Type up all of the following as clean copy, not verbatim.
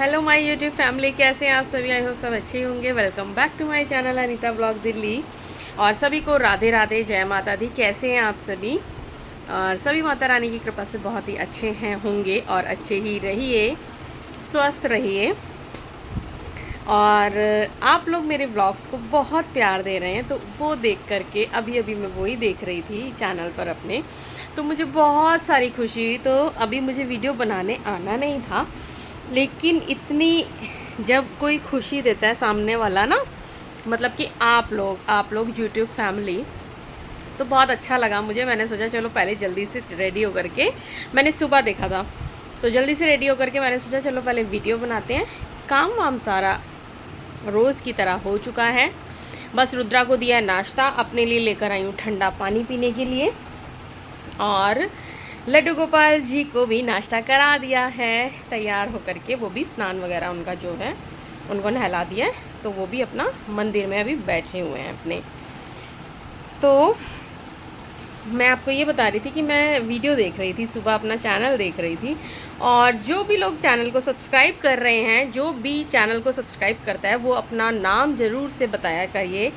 Hello my YouTube family, कैसे हैं आप सभी। आई होप सब अच्छे ही होंगे। Welcome back to my channel Anita blog Delhi. और सभी को राधे राधे, जय माता दी। कैसे हैं आप सभी। और सभी माता रानी की कृपा से बहुत ही अच्छे हैं होंगे और अच्छे ही रहिए, स्वस्थ रहिए। और आप लोग मेरे ब्लॉग्स को बहुत प्यार दे रहे हैं, तो वो देख करके अभी अभी मैं वही देख रही थी चैनल पर अपने, तो मुझे बहुत सारी खुशी हुई। तो अभी मुझे वीडियो बनाने आना नहीं था, लेकिन इतनी जब कोई खुशी देता है सामने वाला ना, मतलब कि आप लोग यूट्यूब फैमिली, तो बहुत अच्छा लगा मुझे। मैंने सोचा चलो पहले जल्दी से रेडी होकर के, मैंने सुबह देखा था तो जल्दी से रेडी होकर के मैंने सोचा चलो पहले वीडियो बनाते हैं। काम वाम सारा रोज़ की तरह हो चुका है। बस रुद्रा को दिया है नाश्ता, अपने लिए लेकर आई हूँ ठंडा पानी पीने के लिए। और लड्डू गोपाल जी को भी नाश्ता करा दिया है तैयार होकर के। वो भी स्नान वगैरह उनका जो है उनको नहला दिया है, तो वो भी अपना मंदिर में अभी बैठे हुए हैं अपने। तो मैं आपको ये बता रही थी कि मैं वीडियो देख रही थी सुबह, अपना चैनल देख रही थी। और जो भी लोग चैनल को सब्सक्राइब कर रहे हैं, जो भी चैनल को सब्सक्राइब करता है, वो अपना नाम ज़रूर से बताया करिए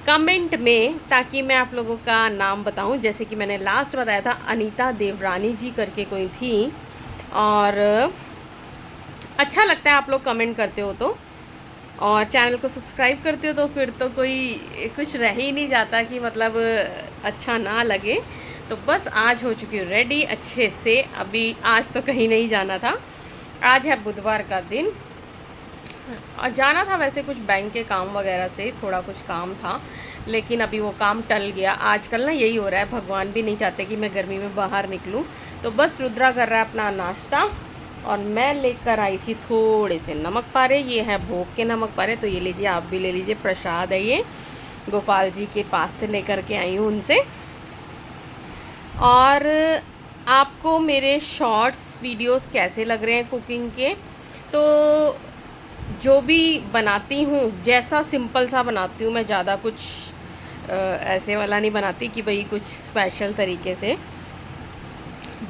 कमेंट में, ताकि मैं आप लोगों का नाम बताऊं। जैसे कि मैंने लास्ट बताया था, अनीता देवरानी जी करके कोई थी। और अच्छा लगता है आप लोग कमेंट करते हो तो, और चैनल को सब्सक्राइब करते हो तो फिर तो कोई कुछ रह ही नहीं जाता कि मतलब अच्छा ना लगे। तो बस आज हो चुकी हूँ रेडी अच्छे से। अभी आज तो कहीं नहीं जाना था, आज है बुधवार का दिन। और जाना था वैसे कुछ बैंक के काम वगैरह से, थोड़ा कुछ काम था, लेकिन अभी वो काम टल गया। आजकल ना यही हो रहा है, भगवान भी नहीं चाहते कि मैं गर्मी में बाहर निकलूं। तो बस रुद्रा कर रहा है अपना नाश्ता, और मैं लेकर आई थी थोड़े से नमक पारे। ये है भोग के नमक पारे, तो ये लीजिए, आप भी ले लीजिए, प्रसाद है ये, गोपाल जी के पास से लेकर के आई हूँ उनसे। और आपको मेरे शॉर्ट्स वीडियोस कैसे लग रहे हैं कुकिंग के। तो जो भी बनाती हूँ, जैसा सिंपल सा बनाती हूँ मैं, ज़्यादा कुछ ऐसे वाला नहीं बनाती कि भाई कुछ स्पेशल तरीके से।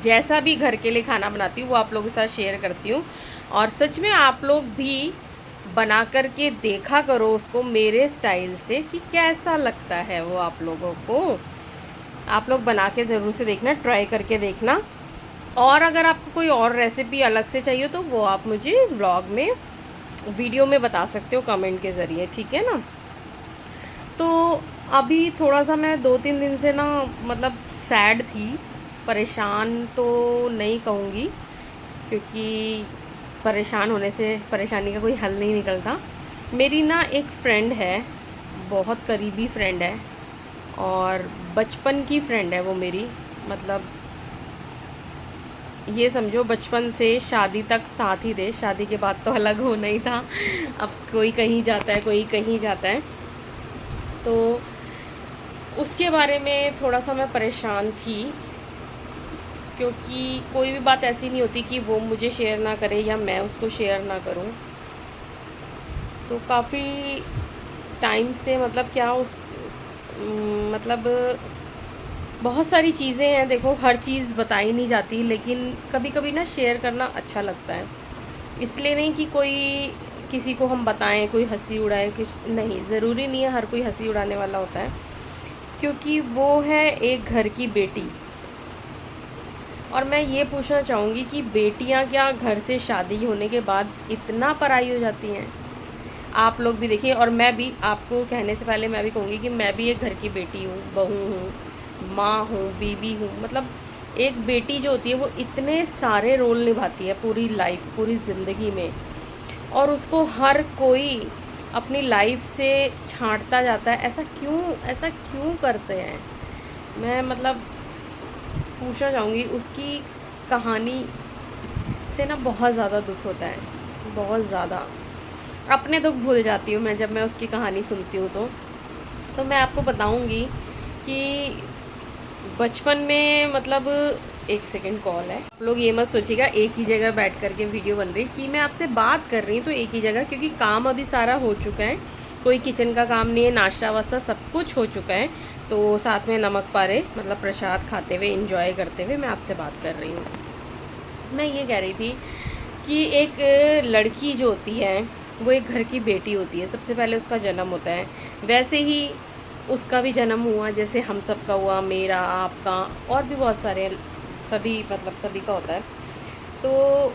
जैसा भी घर के लिए खाना बनाती हूँ वो आप लोगों के साथ शेयर करती हूँ। और सच में आप लोग भी बना कर के देखा करो उसको मेरे स्टाइल से, कि कैसा लगता है वो आप लोगों को। आप लोग बना के ज़रूर से देखना, ट्राई करके देखना। और अगर आपको कोई और रेसिपी अलग से चाहिए तो वो आप मुझे व्लॉग में, वीडियो में बता सकते हो कमेंट के ज़रिए, ठीक है ना। तो अभी थोड़ा सा मैं 2-3 दिन से ना, मतलब सैड थी, परेशान तो नहीं कहूँगी, क्योंकि परेशान होने से परेशानी का कोई हल नहीं निकलता। मेरी ना एक फ्रेंड है, बहुत करीबी फ्रेंड है, और बचपन की फ्रेंड है वो मेरी। मतलब ये समझो बचपन से शादी तक साथ ही थे, शादी के बाद तो अलग होना ही था। अब कोई कहीं जाता है, कोई कहीं जाता है। तो उसके बारे में थोड़ा सा मैं परेशान थी, क्योंकि कोई भी बात ऐसी नहीं होती कि वो मुझे शेयर ना करे या मैं उसको शेयर ना करूं। तो काफ़ी टाइम से, मतलब क्या उस मतलब बहुत सारी चीज़ें हैं, देखो हर चीज़ बताई नहीं जाती, लेकिन कभी कभी ना शेयर करना अच्छा लगता है। इसलिए नहीं कि कोई किसी को हम बताएं, कोई हंसी उड़ाए, कुछ नहीं, ज़रूरी नहीं है हर कोई हंसी उड़ाने वाला होता है, क्योंकि वो है एक घर की बेटी। और मैं ये पूछना चाहूँगी कि बेटियाँ क्या घर से शादी होने के बाद इतना पराई हो जाती हैं। आप लोग भी देखिए, और मैं भी, आपको कहने से पहले मैं भी कहूँगी कि मैं भी एक घर की बेटी हूँ, बहू हूँ, माँ हूँ, बीवी हूँ। मतलब एक बेटी जो होती है वो इतने सारे रोल निभाती है पूरी लाइफ, पूरी ज़िंदगी में, और उसको हर कोई अपनी लाइफ से छांटता जाता है। ऐसा क्यों करते हैं। मैं मतलब पूछना चाहूँगी, उसकी कहानी से ना बहुत ज़्यादा दुख होता है, बहुत ज़्यादा। अपने दुख भूल जाती हूँ मैं जब मैं उसकी कहानी सुनती हूँ। तो मैं आपको बताऊँगी कि बचपन में, मतलब एक सेकंड कॉल है, आप लोग ये मत सोचिएगा एक ही जगह बैठ कर के वीडियो बन रही कि मैं आपसे बात कर रही हूँ तो एक ही जगह, क्योंकि काम अभी सारा हो चुका है, कोई किचन का काम नहीं है, नाश्ता वास्ता सब कुछ हो चुका है। तो साथ में नमक पारे, मतलब प्रसाद खाते हुए, इंजॉय करते हुए मैं आपसे बात कर रही हूँ। मैं ये कह रही थी कि एक लड़की जो होती है वो एक घर की बेटी होती है, सबसे पहले उसका जन्म होता है। वैसे ही उसका भी जन्म हुआ, जैसे हम सब का हुआ, मेरा, आपका, और भी बहुत सारे, सभी मतलब सभी का होता है। तो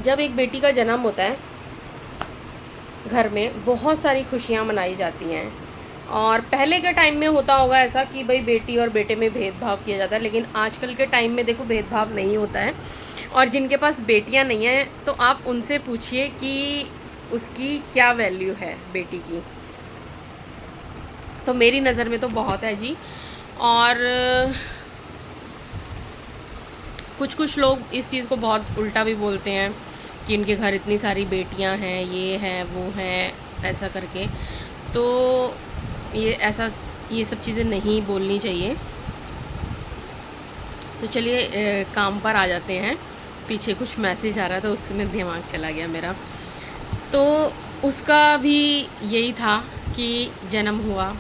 जब एक बेटी का जन्म होता है घर में बहुत सारी खुशियाँ मनाई जाती हैं। और पहले के टाइम में होता होगा ऐसा कि भाई बेटी और बेटे में भेदभाव किया जाता है, लेकिन आजकल के टाइम में देखो भेदभाव नहीं होता है। और जिनके पास बेटियां नहीं हैं तो आप उनसे पूछिए कि उसकी क्या वैल्यू है बेटी की। तो मेरी नज़र में तो बहुत है जी। और कुछ कुछ लोग इस चीज़ को बहुत उल्टा भी बोलते हैं कि इनके घर इतनी सारी बेटियां हैं, ये हैं, वो हैं, ऐसा करके। तो ये सब चीज़ें नहीं बोलनी चाहिए। तो चलिए काम पर आ जाते हैं। पीछे कुछ मैसेज आ रहा था, उसमें दिमाग चला गया मेरा। तो उसका भी यही था कि जन्म हुआ,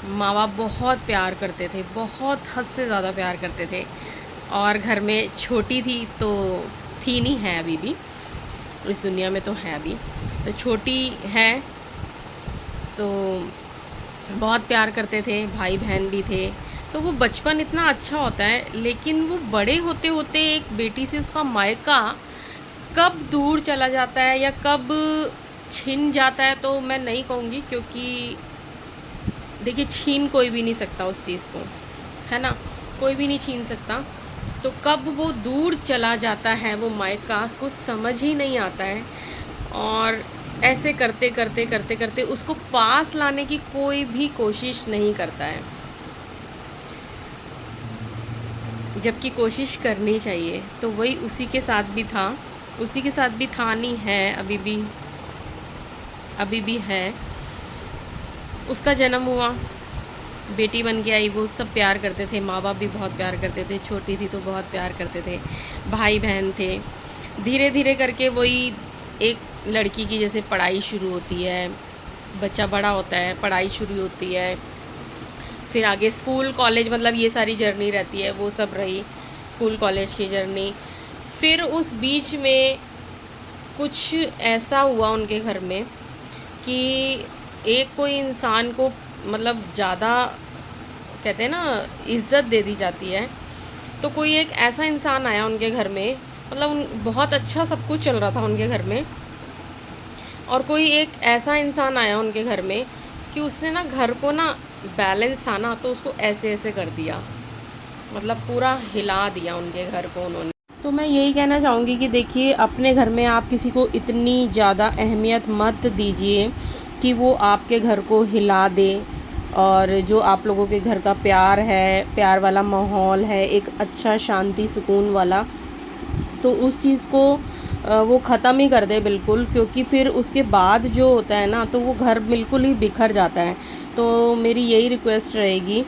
माँ बाप बहुत प्यार करते थे, बहुत हद से ज़्यादा प्यार करते थे। और घर में छोटी थी तो थी नहीं, है अभी भी, इस दुनिया में तो है अभी, तो छोटी है तो बहुत प्यार करते थे, भाई बहन भी थे। तो वो बचपन इतना अच्छा होता है, लेकिन वो बड़े होते होते एक बेटी से उसका मायका कब दूर चला जाता है या कब छिन जाता है तो मैं नहीं कहूँगी, क्योंकि देखिए छीन कोई भी नहीं सकता उस चीज़ को, है ना, कोई भी नहीं छीन सकता। तो कब वो दूर चला जाता है वो मायका, कुछ समझ ही नहीं आता है। और ऐसे करते करते करते करते उसको पास लाने की कोई भी कोशिश नहीं करता है, जबकि कोशिश करनी चाहिए। तो वही उसी के साथ भी था, उसी के साथ भी था, नहीं है, अभी भी है। उसका जन्म हुआ, बेटी बन के आई, वो सब प्यार करते थे, माँ बाप भी बहुत प्यार करते थे, छोटी थी तो बहुत प्यार करते थे, भाई बहन थे। धीरे धीरे करके वही एक लड़की की जैसे पढ़ाई शुरू होती है, बच्चा बड़ा होता है, पढ़ाई शुरू होती है, फिर आगे स्कूल कॉलेज, मतलब ये सारी जर्नी रहती है, वो सब रही स्कूल कॉलेज की जर्नी। फिर उस बीच में कुछ ऐसा हुआ उनके घर में कि एक कोई इंसान को मतलब ज़्यादा कहते हैं ना इज़्ज़त दे दी जाती है। तो कोई एक ऐसा इंसान आया उनके घर में, मतलब बहुत अच्छा सब कुछ चल रहा था उनके घर में, और कोई एक ऐसा इंसान आया उनके घर में कि उसने ना घर को ना बैलेंस था ना, तो उसको ऐसे ऐसे कर दिया, मतलब पूरा हिला दिया उनके घर को उन्होंने। तो मैं यही कहना चाहूँगी कि देखिए अपने घर में आप किसी को इतनी ज़्यादा अहमियत मत दीजिए कि वो आपके घर को हिला दे। और जो आप लोगों के घर का प्यार है, प्यार वाला माहौल है, एक अच्छा शांति सुकून वाला, तो उस चीज़ को वो ख़त्म ही कर दे बिल्कुल। क्योंकि फिर उसके बाद जो होता है ना, तो वो घर बिल्कुल ही बिखर जाता है। तो मेरी यही रिक्वेस्ट रहेगी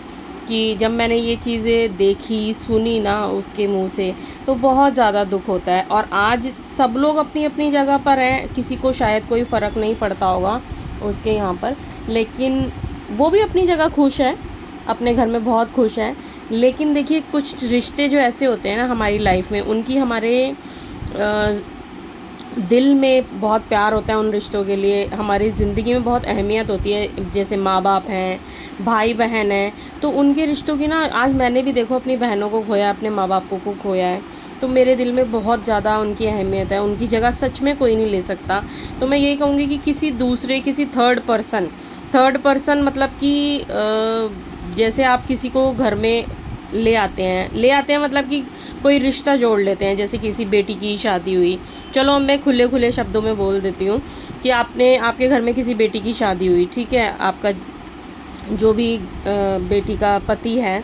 कि जब मैंने ये चीज़ें देखी सुनी ना उसके मुंह से, तो बहुत ज़्यादा दुख होता है। और आज सब लोग अपनी अपनी जगह पर हैं, किसी को शायद कोई फ़र्क नहीं पड़ता होगा उसके यहाँ पर, लेकिन वो भी अपनी जगह खुश है, अपने घर में बहुत खुश है। लेकिन देखिए कुछ रिश्ते जो ऐसे होते हैं ना हमारी लाइफ में, उनकी हमारे दिल में बहुत प्यार होता है उन रिश्तों के लिए, हमारी ज़िंदगी में बहुत अहमियत होती है। जैसे माँ बाप हैं, भाई बहन हैं, तो उनके रिश्तों की ना, आज मैंने भी देखो अपनी बहनों को खोया, अपने माँ बाप को खोया है, तो मेरे दिल में बहुत ज़्यादा उनकी अहमियत है। उनकी जगह सच में कोई नहीं ले सकता। तो मैं यही कहूँगी कि किसी थर्ड पर्सन मतलब कि जैसे आप किसी को घर में ले आते हैं मतलब कि कोई रिश्ता जोड़ लेते हैं। जैसे किसी बेटी की शादी हुई, चलो मैं खुले शब्दों में बोल देती हूँ कि आपके घर में किसी बेटी की शादी हुई, ठीक है, आपका जो भी बेटी का पति है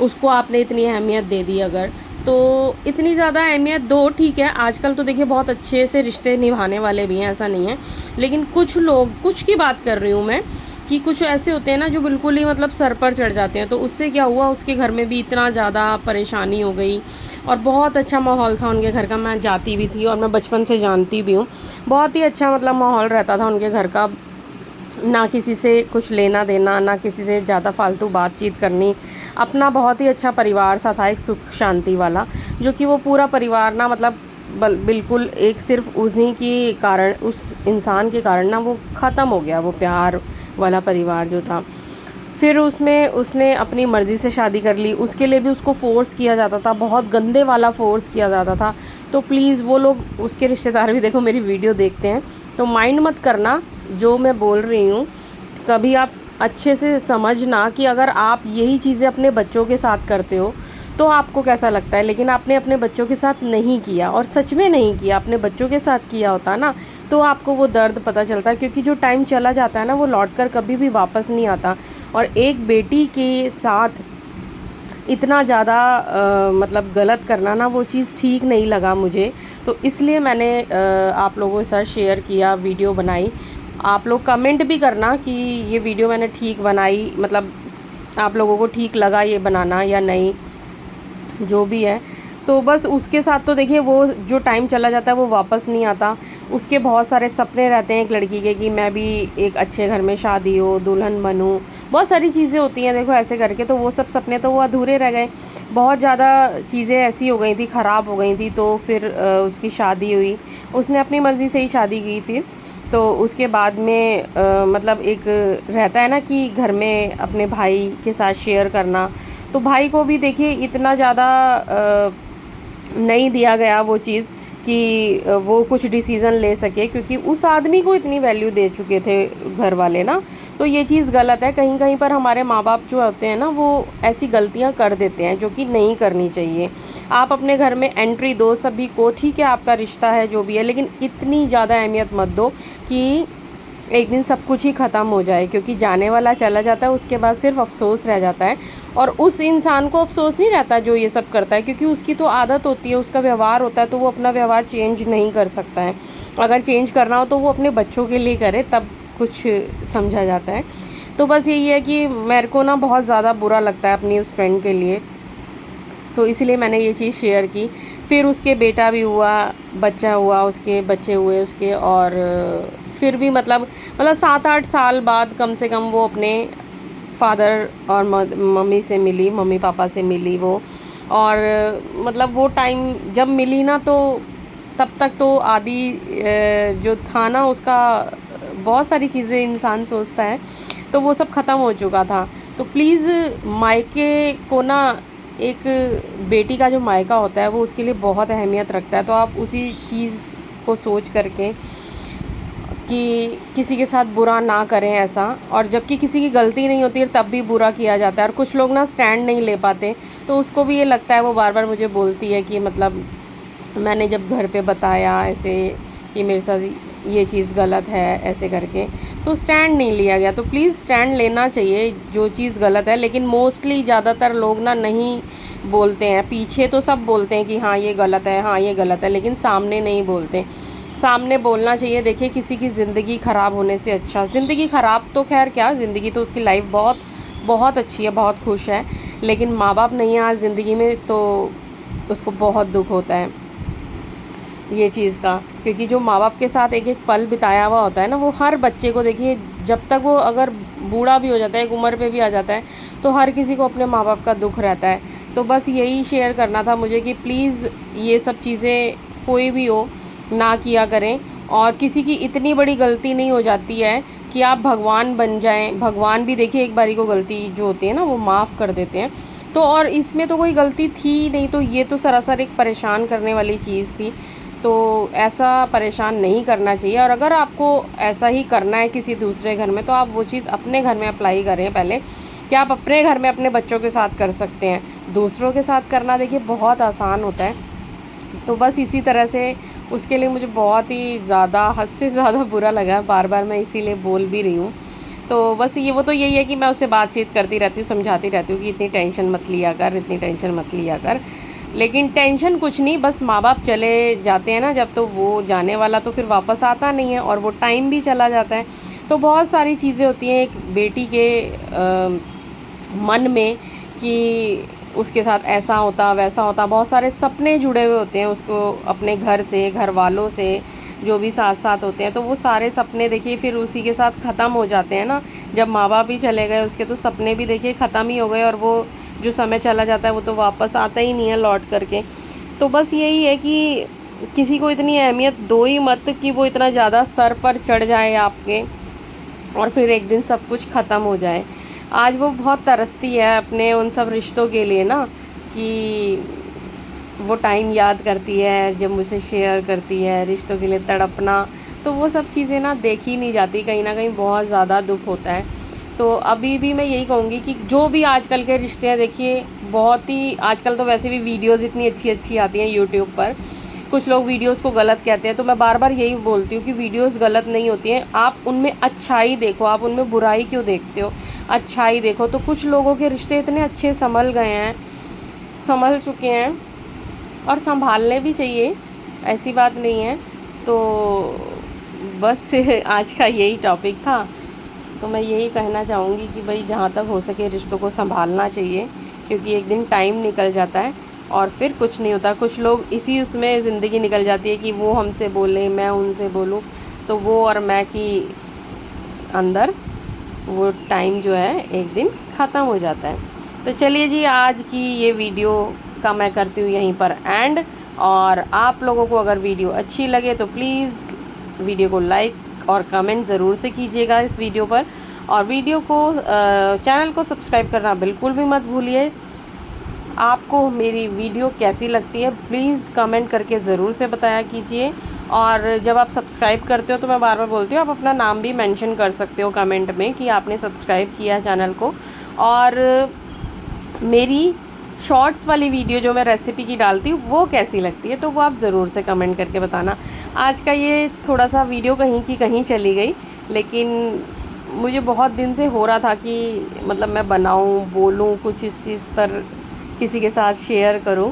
उसको आपने इतनी अहमियत दे दी, अगर तो इतनी ज़्यादा अहमियत दो, ठीक है। आजकल तो देखिए बहुत अच्छे से रिश्ते निभाने वाले भी हैं, ऐसा नहीं है, लेकिन कुछ की बात कर रही हूँ मैं कि कुछ ऐसे होते हैं ना जो बिल्कुल ही मतलब सर पर चढ़ जाते हैं। तो उससे क्या हुआ, उसके घर में भी इतना ज़्यादा परेशानी हो गई। और बहुत अच्छा माहौल था उनके घर का, मैं जाती भी थी और मैं बचपन से जानती भी हूँ। बहुत ही अच्छा मतलब माहौल रहता था उनके घर का, ना किसी से कुछ लेना देना, ना किसी से ज़्यादा फालतू बातचीत करनी। अपना बहुत ही अच्छा परिवार सा था, एक सुख शांति वाला, जो कि वो पूरा परिवार ना मतलब बिल्कुल एक सिर्फ उन्हीं के कारण, उस इंसान के कारण ना वो ख़त्म हो गया, वो प्यार वाला परिवार जो था। फिर उसमें उसने अपनी मर्ज़ी से शादी कर ली, उसके लिए भी उसको फ़ोर्स किया जाता था, बहुत गंदे वाला फ़ोर्स किया जाता था। तो प्लीज़ वो लोग, उसके रिश्तेदार भी देखो मेरी वीडियो देखते हैं, तो माइंड मत करना जो मैं बोल रही हूँ। कभी आप अच्छे से समझना कि अगर आप यही चीज़ें अपने बच्चों के साथ करते हो तो आपको कैसा लगता है, लेकिन आपने अपने बच्चों के साथ नहीं किया, और सच में नहीं किया, अपने बच्चों के साथ किया होता ना तो आपको वो दर्द पता चलता है। क्योंकि जो टाइम चला जाता है ना वो लौट कर कभी भी वापस नहीं आता। और एक बेटी के साथ इतना ज़्यादा मतलब गलत करना ना, वो चीज़ ठीक नहीं लगा मुझे। तो इसलिए मैंने आप लोगों के साथ शेयर किया, वीडियो बनाई। आप लोग कमेंट भी करना कि ये वीडियो मैंने ठीक बनाई, मतलब आप लोगों को ठीक लगा ये बनाना या नहीं, जो भी है। तो बस उसके साथ तो देखिए वो जो टाइम चला जाता है वो वापस नहीं आता। उसके बहुत सारे सपने रहते हैं एक लड़की के कि मैं भी एक अच्छे घर में शादी हो, दुल्हन बनूं, बहुत सारी चीज़ें होती हैं देखो ऐसे करके। तो वो सब सपने तो वो अधूरे रह गए, बहुत ज़्यादा चीज़ें ऐसी हो गई थी, ख़राब हो गई थी। तो फिर उसकी शादी हुई, उसने अपनी मर्ज़ी से ही शादी की। फिर तो उसके बाद में मतलब एक रहता है ना कि घर में अपने भाई के साथ शेयर करना, तो भाई को भी देखिए इतना ज़्यादा नहीं दिया गया वो चीज़ कि वो कुछ डिसीज़न ले सके, क्योंकि उस आदमी को इतनी वैल्यू दे चुके थे घर वाले ना। तो ये चीज़ गलत है। कहीं कहीं पर हमारे माँ बाप जो होते हैं ना वो ऐसी गलतियाँ कर देते हैं जो कि नहीं करनी चाहिए। आप अपने घर में एंट्री दो सभी को, ठीक है आपका रिश्ता है जो भी है, लेकिन इतनी ज़्यादा अहमियत मत दो कि एक दिन सब कुछ ही ख़त्म हो जाए। क्योंकि जाने वाला चला जाता है, उसके बाद सिर्फ अफसोस रह जाता है। और उस इंसान को अफसोस नहीं रहता जो ये सब करता है, क्योंकि उसकी तो आदत होती है, उसका व्यवहार होता है, तो वो अपना व्यवहार चेंज नहीं कर सकता है। अगर चेंज करना हो तो वो अपने बच्चों के लिए करे, तब कुछ समझा जाता है। तो बस यही है कि मेरे को ना बहुत ज़्यादा बुरा लगता है अपनी उस फ्रेंड के लिए, तो इसलिए मैंने ये चीज़ शेयर की। फिर उसके बेटा भी हुआ, बच्चा हुआ, उसके बच्चे हुए उसके, और फिर भी मतलब 7-8 साल बाद कम से कम वो अपने फादर और मम्मी से मिली, मम्मी पापा से मिली वो। और मतलब वो टाइम जब मिली ना, तो तब तक तो आदि जो था ना उसका, बहुत सारी चीज़ें इंसान सोचता है, तो वो सब ख़त्म हो चुका था। तो प्लीज़ मायके को ना, एक बेटी का जो मायका होता है वो उसके लिए बहुत अहमियत रखता है। तो आप उसी चीज़ को सोच करके कि किसी के साथ बुरा ना करें ऐसा। और जबकि किसी की गलती नहीं होती है तब भी बुरा किया जाता है। और कुछ लोग ना स्टैंड नहीं ले पाते, तो उसको भी ये लगता है, वो बार बार मुझे बोलती है कि मतलब मैंने जब घर पे बताया ऐसे कि मेरे साथ ये चीज़ गलत है ऐसे करके, तो स्टैंड नहीं लिया गया। तो प्लीज़ स्टैंड लेना चाहिए जो चीज़ गलत है। लेकिन मोस्टली ज़्यादातर लोग ना नहीं बोलते हैं, पीछे तो सब बोलते हैं कि हाँ ये गलत है, हाँ ये गलत है, लेकिन सामने नहीं बोलते। सामने बोलना चाहिए। देखिए किसी की ज़िंदगी ख़राब होने से अच्छा, ज़िंदगी ख़राब तो खैर क्या, ज़िंदगी तो उसकी लाइफ बहुत बहुत अच्छी है, बहुत खुश है, लेकिन माँ बाप नहीं है आज ज़िंदगी में, तो उसको बहुत दुख होता है ये चीज़ का। क्योंकि जो माँ बाप के साथ एक एक पल बिताया हुआ होता है ना, वो हर बच्चे को, देखिए जब तक वो अगर बूढ़ा भी हो जाता है, एक उम्र पे भी आ जाता है, तो हर किसी को अपने माँ बाप का दुख रहता है। तो बस यही शेयर करना था मुझे कि प्लीज़ ये सब चीज़ें कोई भी हो ना किया करें। और किसी की इतनी बड़ी गलती नहीं हो जाती है कि आप भगवान बन जाएं। भगवान भी देखिए एक बारी को गलती जो होती है ना वो माफ़ कर देते हैं। तो और इसमें तो कोई गलती थी नहीं, तो ये तो सरासर एक परेशान करने वाली चीज़ थी। तो ऐसा परेशान नहीं करना चाहिए। और अगर आपको ऐसा ही करना है किसी दूसरे घर में, तो आप वो चीज़ अपने घर में अप्लाई करें पहले, कि आप अपने घर में अपने बच्चों के साथ कर सकते हैं। दूसरों के साथ करना देखिए बहुत आसान होता है। तो बस इसी तरह से उसके लिए मुझे बहुत ही ज़्यादा, हद से ज़्यादा बुरा लगा, बार बार मैं इसीलिए बोल भी रही हूँ। तो बस ये, वो तो यही है कि मैं उससे बातचीत करती रहती हूँ, समझाती रहती हूँ कि इतनी टेंशन मत लिया कर, इतनी टेंशन मत लिया कर। लेकिन टेंशन कुछ नहीं, बस माँ बाप चले जाते हैं ना जब, तो वो जाने वाला तो फिर वापस आता नहीं है, और वो टाइम भी चला जाता है। तो बहुत सारी चीज़ें होती हैं एक बेटी के मन में कि उसके साथ ऐसा होता वैसा होता, बहुत सारे सपने जुड़े हुए होते हैं उसको अपने घर से, घर वालों से, जो भी साथ साथ होते हैं। तो वो सारे सपने देखिए फिर उसी के साथ ख़त्म हो जाते हैं ना। जब माँ बाप ही चले गए उसके, तो सपने भी देखिए ख़त्म ही हो गए, और वो जो समय चला जाता है वो तो वापस आता ही नहीं है लौट करके। तो बस यही है कि किसी को इतनी अहमियत दो ही मत कि वो इतना ज़्यादा सर पर चढ़ जाए आपके और फिर एक दिन सब कुछ ख़त्म हो जाए। आज वो बहुत तरसती है अपने उन सब रिश्तों के लिए ना, कि वो टाइम याद करती है जब मुझसे शेयर करती है, रिश्तों के लिए तड़पना, तो वो सब चीज़ें ना देखी नहीं जाती, कहीं ना कहीं बहुत ज़्यादा दुख होता है। तो अभी भी मैं यही कहूँगी कि जो भी आजकल के रिश्ते हैं, देखिए बहुत ही आजकल तो वैसे भी वीडियोस इतनी अच्छी अच्छी आती हैं यूट्यूब पर। कुछ लोग वीडियोस को गलत कहते हैं, तो मैं बार बार यही बोलती हूँ कि वीडियोस गलत नहीं होती हैं, आप उनमें अच्छाई देखो, आप उनमें बुराई क्यों देखते हो, अच्छाई देखो। तो कुछ लोगों के रिश्ते इतने अच्छे संभल गए हैं, संभल चुके हैं, और संभालने भी चाहिए, ऐसी बात नहीं है। तो बस आज का यही टॉपिक था। तो मैं यही कहना चाहूँगी कि भाई जहाँ तक हो सके रिश्तों को संभालना चाहिए, क्योंकि एक दिन टाइम निकल जाता है और फिर कुछ नहीं होता। कुछ लोग इसी उसमें ज़िंदगी निकल जाती है कि वो हमसे बोले, मैं उनसे बोलूँ, तो वो और मैं की अंदर वो टाइम जो है एक दिन ख़त्म हो जाता है। तो चलिए जी, आज की ये वीडियो का मैं करती हूँ यहीं पर एंड। और आप लोगों को अगर वीडियो अच्छी लगे तो प्लीज़ वीडियो को लाइक और कमेंट ज़रूर से कीजिएगा इस वीडियो पर, और वीडियो को चैनल को सब्सक्राइब करना बिल्कुल भी मत भूलिए। आपको मेरी वीडियो कैसी लगती है प्लीज़ कमेंट करके ज़रूर से बताया कीजिए। और जब आप सब्सक्राइब करते हो तो मैं बार बार बोलती हूँ, आप अपना नाम भी मेंशन कर सकते हो कमेंट में कि आपने सब्सक्राइब किया चैनल को। और मेरी शॉर्ट्स वाली वीडियो जो मैं रेसिपी की डालती हूँ वो कैसी लगती है, तो वो आप ज़रूर से कमेंट करके बताना। आज का ये थोड़ा सा वीडियो कहीं की कहीं चली गई, लेकिन मुझे बहुत दिन से हो रहा था कि मतलब मैं बनाऊँ, बोलूँ कुछ इस चीज़ पर, किसी के साथ शेयर करूँ।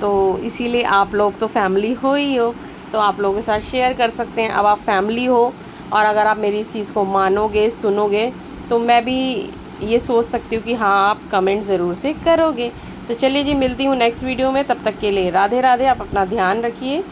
तो इसीलिए आप लोग तो फैमिली हो ही हो, तो आप लोगों के साथ शेयर कर सकते हैं। अब आप फैमिली हो और अगर आप मेरी इस चीज़ को मानोगे, सुनोगे, तो मैं भी ये सोच सकती हूँ कि हाँ आप कमेंट ज़रूर से करोगे। तो चलिए जी, मिलती हूँ नेक्स्ट वीडियो में, तब तक के लिए राधे राधे। आप अपना ध्यान रखिए।